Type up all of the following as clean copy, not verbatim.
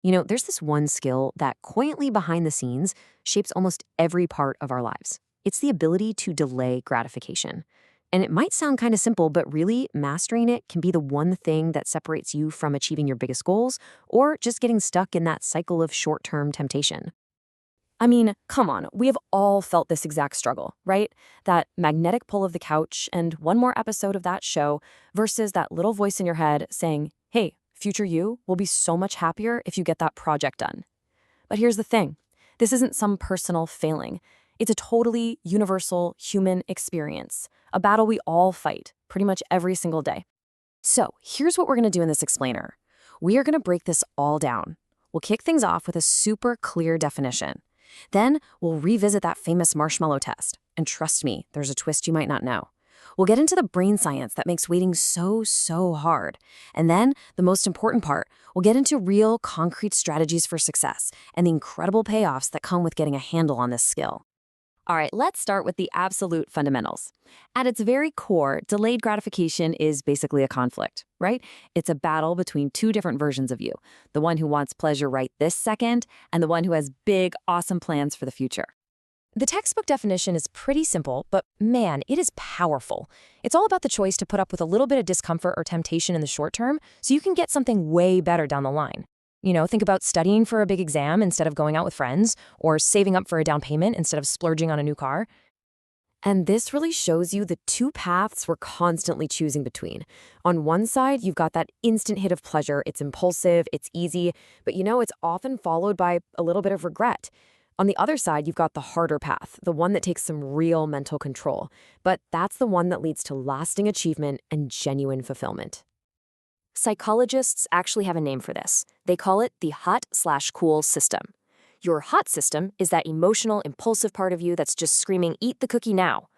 There's this one skill that quietly behind the scenes shapes almost every part of our lives. It's the ability to delay gratification. And it might sound kind of simple, but really mastering it can be the one thing that separates you from achieving your biggest goals or just getting stuck in that cycle of short-term temptation. I mean, come on, we have all felt this exact struggle, right? That magnetic pull of the couch and one more episode of that show versus that little voice in your head saying, hey, future you will be so much happier if you get that project done. But here's the thing. This isn't some personal failing. It's a totally universal human experience, a battle we all fight pretty much every single day. So here's what we're going to do in this explainer. We are going to break this all down. We'll kick things off with a super clear definition. Then we'll revisit that famous marshmallow test. And trust me, there's a twist you might not know. We'll get into the brain science that makes waiting so hard. And then, the most important part, we'll get into real, concrete strategies for success and the incredible payoffs that come with getting a handle on this skill. All right, let's start with the absolute fundamentals. At its very core, delayed gratification is basically a conflict, right? It's a battle between two different versions of you, the one who wants pleasure right this second and the one who has big, awesome plans for the future. The textbook definition is pretty simple, but man, it is powerful. It's all about the choice to put up with a little bit of discomfort or temptation in the short term so you can get something way better down the line. Think about studying for a big exam instead of going out with friends, or saving up for a down payment instead of splurging on a new car. And this really shows you the two paths we're constantly choosing between. On one side, you've got that instant hit of pleasure. It's impulsive, it's easy, but it's often followed by a little bit of regret. On the other side, you've got the harder path, the one that takes some real mental control. But that's the one that leads to lasting achievement and genuine fulfillment. Psychologists actually have a name for this. They call it the hot/cool system. Your hot system is that emotional, impulsive part of you that's just screaming, eat the cookie now.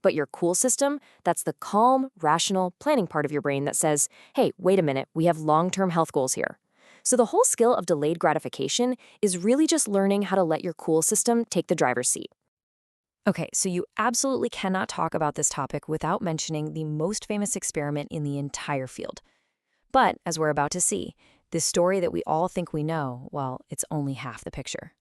But your cool system, that's the calm, rational, planning part of your brain that says, hey, wait a minute, we have long-term health goals here. So the whole skill of delayed gratification is really just learning how to let your cool system take the driver's seat. Okay, so you absolutely cannot talk about this topic without mentioning the most famous experiment in the entire field. But, as we're about to see, this story that we all think we know, well, it's only half the picture.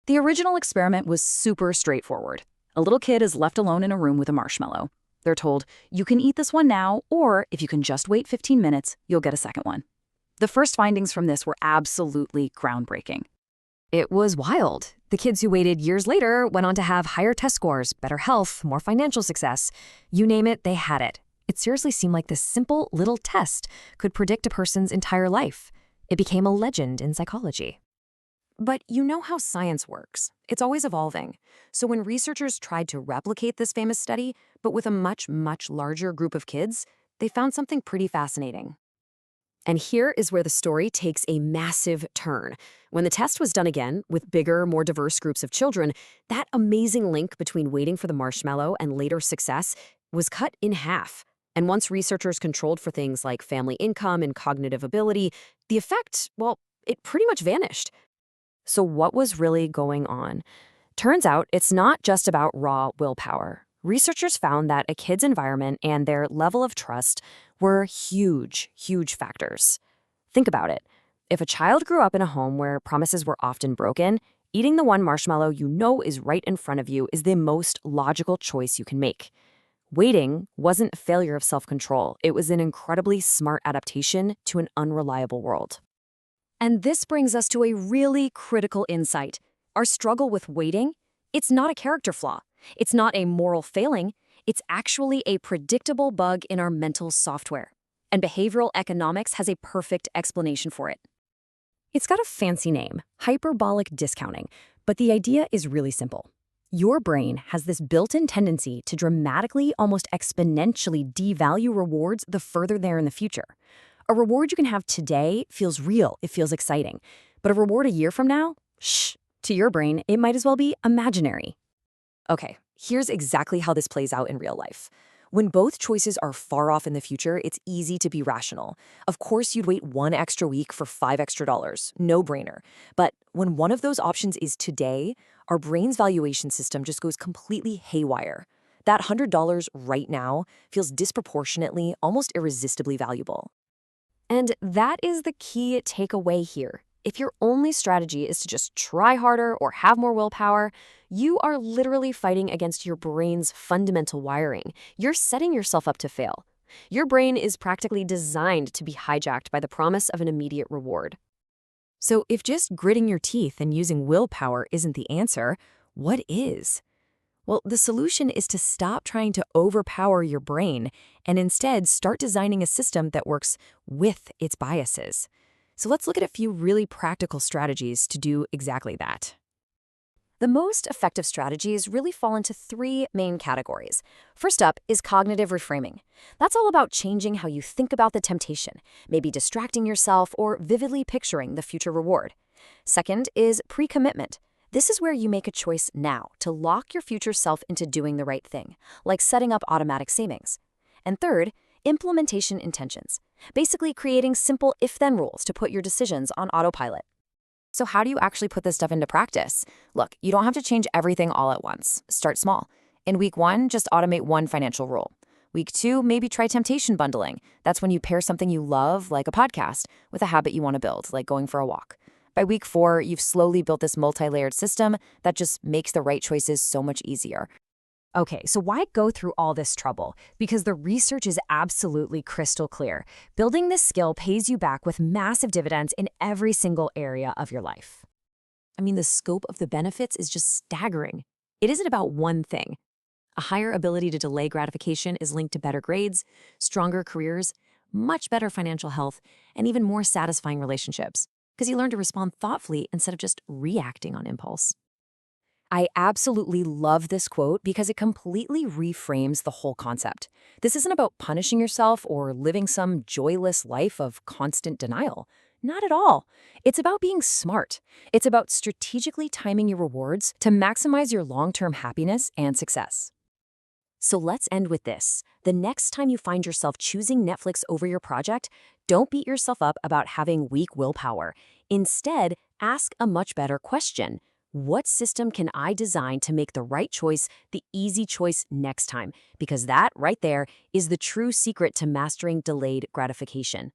The original experiment was super straightforward. A little kid is left alone in a room with a marshmallow. They're told, you can eat this one now, or if you can just wait 15 minutes, you'll get a second one. The first findings from this were absolutely groundbreaking. It was wild. The kids who waited years later went on to have higher test scores, better health, more financial success. You name it, they had it. It seriously seemed like this simple little test could predict a person's entire life. It became a legend in psychology. But you know how science works. It's always evolving. So when researchers tried to replicate this famous study, but with a much larger group of kids, they found something pretty fascinating. And here is where the story takes a massive turn. When the test was done again, with bigger, more diverse groups of children, that amazing link between waiting for the marshmallow and later success was cut in half. And once researchers controlled for things like family income and cognitive ability, the effect, well, it pretty much vanished. So what was really going on? Turns out it's not just about raw willpower. Researchers found that a kid's environment and their level of trust were huge factors. Think about it. If a child grew up in a home where promises were often broken, eating the one marshmallow you know is right in front of you is the most logical choice you can make. Waiting wasn't a failure of self-control. It was an incredibly smart adaptation to an unreliable world. And this brings us to a really critical insight. Our struggle with waiting, it's not a character flaw. It's not a moral failing. It's actually a predictable bug in our mental software. And behavioral economics has a perfect explanation for it. It's got a fancy name, hyperbolic discounting, but the idea is really simple. Your brain has this built-in tendency to dramatically, almost exponentially devalue rewards the further they're in the future. A reward you can have today feels real, it feels exciting. But a reward a year from now? To your brain, it might as well be imaginary. Okay, here's exactly how this plays out in real life. When both choices are far off in the future, it's easy to be rational. Of course, you'd wait one extra week for $5 extra, no brainer. But when one of those options is today, our brain's valuation system just goes completely haywire. That $100 right now feels disproportionately, almost irresistibly valuable. And that is the key takeaway here. If your only strategy is to just try harder or have more willpower, you are literally fighting against your brain's fundamental wiring. You're setting yourself up to fail. Your brain is practically designed to be hijacked by the promise of an immediate reward. So if just gritting your teeth and using willpower isn't the answer, what is? Well, the solution is to stop trying to overpower your brain and instead start designing a system that works with its biases. So let's look at a few really practical strategies to do exactly that. The most effective strategies really fall into three main categories. First up is cognitive reframing. That's all about changing how you think about the temptation, maybe distracting yourself or vividly picturing the future reward. Second is pre-commitment. This is where you make a choice now to lock your future self into doing the right thing, like setting up automatic savings. And third, implementation intentions. Basically creating simple if-then rules to put your decisions on autopilot. So how do you actually put this stuff into practice? Look, you don't have to change everything all at once. Start small. In week 1, just automate one financial rule. Week 2, maybe try temptation bundling. That's when you pair something you love, like a podcast, with a habit you want to build, like going for a walk. By week 4, you've slowly built this multi-layered system that just makes the right choices so much easier. Okay, so why go through all this trouble? Because the research is absolutely crystal clear. Building this skill pays you back with massive dividends in every single area of your life. I mean, the scope of the benefits is just staggering. It isn't about one thing. A higher ability to delay gratification is linked to better grades, stronger careers, much better financial health, and even more satisfying relationships, because you learn to respond thoughtfully instead of just reacting on impulse. I absolutely love this quote because it completely reframes the whole concept. This isn't about punishing yourself or living some joyless life of constant denial. Not at all. It's about being smart. It's about strategically timing your rewards to maximize your long-term happiness and success. So let's end with this. The next time you find yourself choosing Netflix over your project, don't beat yourself up about having weak willpower. Instead, ask a much better question. What system can I design to make the right choice the easy choice next time? Because that right there is the true secret to mastering delayed gratification.